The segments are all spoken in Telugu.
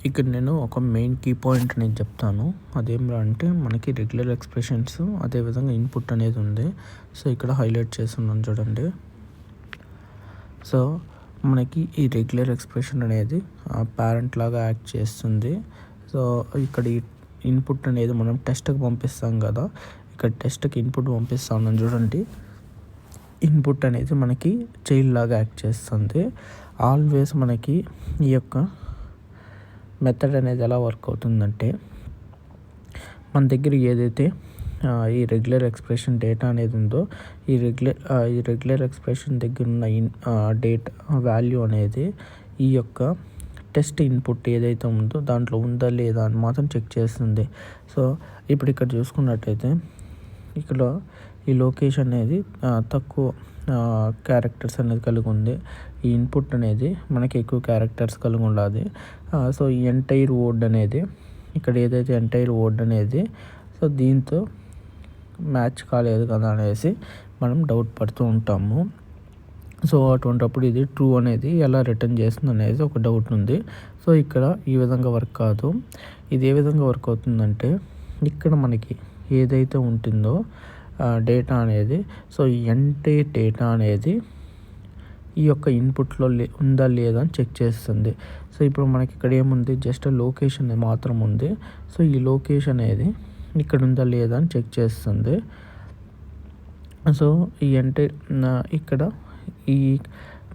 ఇక్కడ నేను ఒక మెయిన్ కీ పాయింట్ అనేది చెప్తాను. అదేంరా అంటే మనకి రెగ్యులర్ ఎక్స్ప్రెషన్స్ అదేవిధంగా ఇన్పుట్ అనేది ఉంది. సో ఇక్కడ హైలైట్ చేస్తున్నాను చూడండి. సో మనకి ఈ రెగ్యులర్ ఎక్స్ప్రెషన్ అనేది పేరెంట్ లాగా యాక్ట్ చేస్తుంది. సో ఇక్కడ ఈ ఇన్పుట్ అనేది మనం టెస్ట్కి పంపిస్తాం కదా, ఇక్కడ టెస్ట్కి ఇన్పుట్ పంపిస్తా ఉన్నాం చూడండి. ఇన్పుట్ అనేది మనకి చైల్డ్ లాగా యాక్ట్ చేస్తుంది. ఆల్వేస్ మనకి ఈ యొక్క మెథడ్ అనేది ఎలా వర్క్ అవుతుందంటే, మన దగ్గర ఏదైతే ఈ రెగ్యులర్ ఎక్స్ప్రెషన్ డేటా అనేది ఉందో ఈ రెగ్యులర్ ఎక్స్ప్రెషన్ దగ్గర ఉన్న డేటా వాల్యూ అనేది ఈ యొక్క టెస్ట్ ఇన్పుట్ ఏదైతే ఉందో దాంట్లో ఉందా లేదా అని మాత్రం చెక్ చేస్తుంది. సో ఇప్పుడు ఇక్కడ చూసుకున్నట్టయితే ఇక్కడ ఈ లొకేషన్ అనేది తక్కువ క్యారెక్టర్స్ అనేది కలిగి ఉంది. ఈ ఇన్పుట్ అనేది మనకి ఎక్కువ క్యారెక్టర్స్ కలిగి ఉండాలి. సో ఈ ఎంటైర్ వర్డ్ అనేది ఇక్కడ ఏదైతే ఎంటైర్ వర్డ్ అనేది సో దీంతో మ్యాచ్ కాలేదు కదా అనేసి మనం డౌట్ పడుతూ ఉంటాము. సో అటువంటిప్పుడు ఇది ట్రూ అనేది ఎలా రిటర్న్ చేస్తుంది అనేది ఒక డౌట్ ఉంది. సో ఇక్కడ ఈ విధంగా వర్క్ కాదు. ఇది ఏ విధంగా వర్క్ అవుతుందంటే, ఇక్కడ మనకి ఏదైతే ఉంటుందో డేటా అనేది సో ఈ ఎంటైర్ డేటా అనేది ఈ యొక్క ఇన్పుట్లో ఉందా లేదా అని చెక్ చేస్తుంది. సో ఇప్పుడు మనకి ఇక్కడ ఏముంది, జస్ట్ లొకేషన్ మాత్రం ఉంది. సో ఈ లొకేషన్ అనేది ఇక్కడ ఉందా లేదా అని చెక్ చేస్తుంది. సో ఈ ఇక్కడ ఈ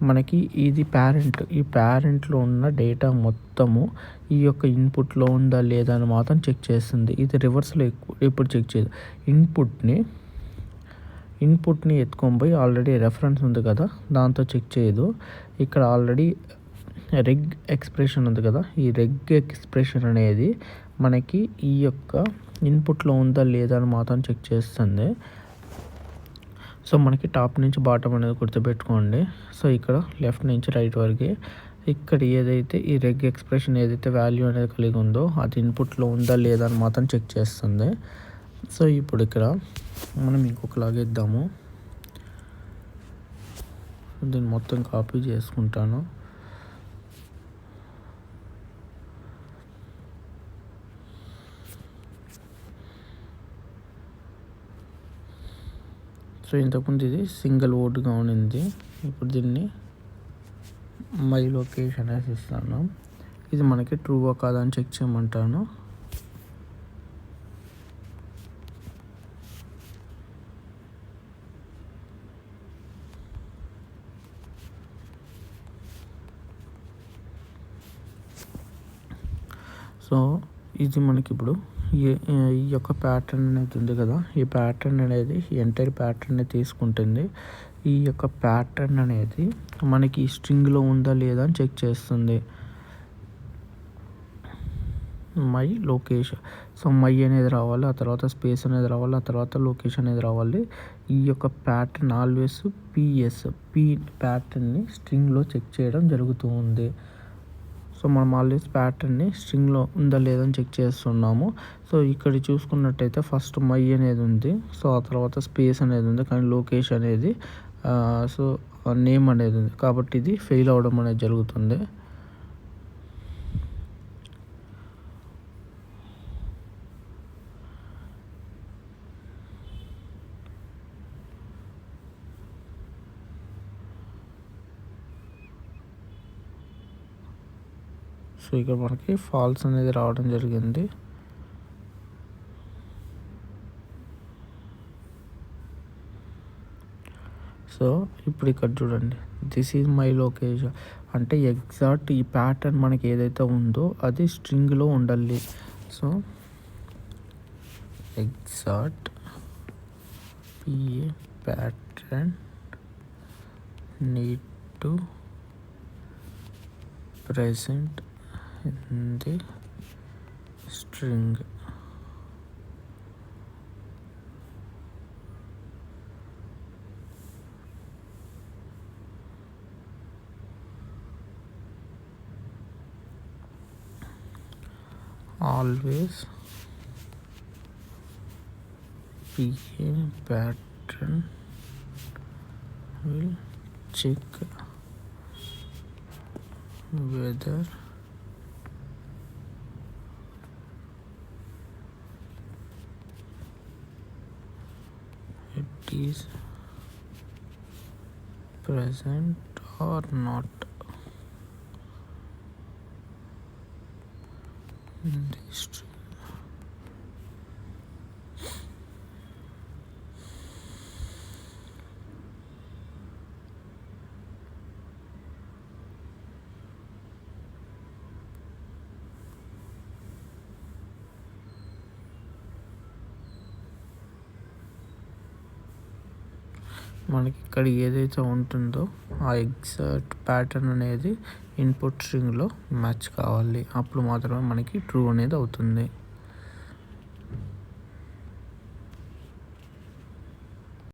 మనకి ఇది పేరెంట్, ఈ పేరెంట్లో ఉన్న డేటా మొత్తము ఈ యొక్క ఇన్పుట్లో ఉందా లేదా అని మాత్రం చెక్ చేస్తుంది. ఇది రివర్స్లో ఎప్పుడు చెక్ చేయదు. ఇన్పుట్ని ఎత్తుకొని పోయి ఆల్రెడీ రెఫరెన్స్ ఉంది కదా దాంతో చెక్ చేయదు. ఇక్కడ ఆల్రెడీ రెగ్ ఎక్స్ప్రెషన్ ఉంది కదా, ఈ రెగ్ ఎక్స్ప్రెషన్ అనేది మనకి ఈ యొక్క ఇన్పుట్లో ఉందా లేదా అని మాత్రం చెక్ చేస్తుంది. సో మనకి టాప్ నుంచి బాటమ్ అనేది గుర్తుపెట్టుకోండి. సో ఇక్కడ లెఫ్ట్ నుంచి రైట్ వరకు ఇక్కడ ఏదైతే ఈ రెగ్ ఎక్స్ప్రెషన్ ఏదైతే వాల్యూ అనేది కలిగి ఉందో అది ఇన్పుట్లో ఉందా లేదా అని మాత్రం చెక్ చేస్తుంది. సో ఇప్పుడు ఇక్కడ మనం ఇంకొకలాగా ఇద్దాము. దీన్ని మొత్తం కాపీ చేసుకుంటాను. సో ఇంతకుముందు ఇది సింగిల్ వర్డ్గా ఉండింది, ఇప్పుడు దీన్ని మై లొకేషన్ అనేసి ఇస్తాను. ఇది మనకి ట్రూగా కాదా అని చెక్ చేయమంటాను. సో ఇది మనకి ఇప్పుడు ఈ యొక్క ప్యాటర్న్ అనేది ఉంది కదా, ఈ ప్యాటర్న్ అనేది ఎంటైర్ ప్యాటర్న్ని తీసుకుంటుంది. ఈ యొక్క ప్యాటర్న్ అనేది మనకి స్ట్రింగ్లో ఉందా లేదా అని చెక్ చేస్తుంది. మై లొకేషన్, సో మై అనేది రావాలి, ఆ తర్వాత స్పేస్ అనేది రావాలి, ఆ తర్వాత లొకేషన్ అనేది రావాలి. ఈ యొక్క ప్యాటర్న్ ఆల్వేస్ పీ ప్యాటర్న్ని స్ట్రింగ్లో చెక్ చేయడం జరుగుతూ ఉంది. సో మనం ఆల్వేస్ ప్యాటర్న్ని స్ట్రింగ్లో ఉందా లేదని చెక్ చేస్తున్నాము. సో ఇక్కడ చూసుకున్నట్టయితే ఫస్ట్ మై అనేది ఉంది, సో ఆ తర్వాత స్పేస్ అనేది ఉంది, కానీ లొకేషన్ అనేది సో నేమ్ అనేది ఉంది, కాబట్టి ఇది ఫెయిల్ అవ్వడం అనేది జరుగుతుంది. సో ఇక్కడ మనకి ఫాల్స్ అనేది రావడం జరిగింది. సో ఇప్పుడు ఇక్కడ చూడండి, దిస్ ఈజ్ మై లొకేషన్ అంటే ఎగ్జాక్ట్ ఈ ప్యాటర్న్ మనకి ఏదైతే ఉందో అది స్ట్రింగ్లో ఉండాలి. So exact PA pattern need to present in the string. Always PA pattern will check whether is present or not in the string. మనకి ఇక్కడ ఏదైతే ఉంటుందో ఆ ఎగ్జాక్ట్ ప్యాటర్న్ అనేది ఇన్పుట్ స్ట్రింగ్లో మ్యాచ్ కావాలి. అప్పుడు మాత్రమే మనకి ట్రూ అనేది అవుతుంది.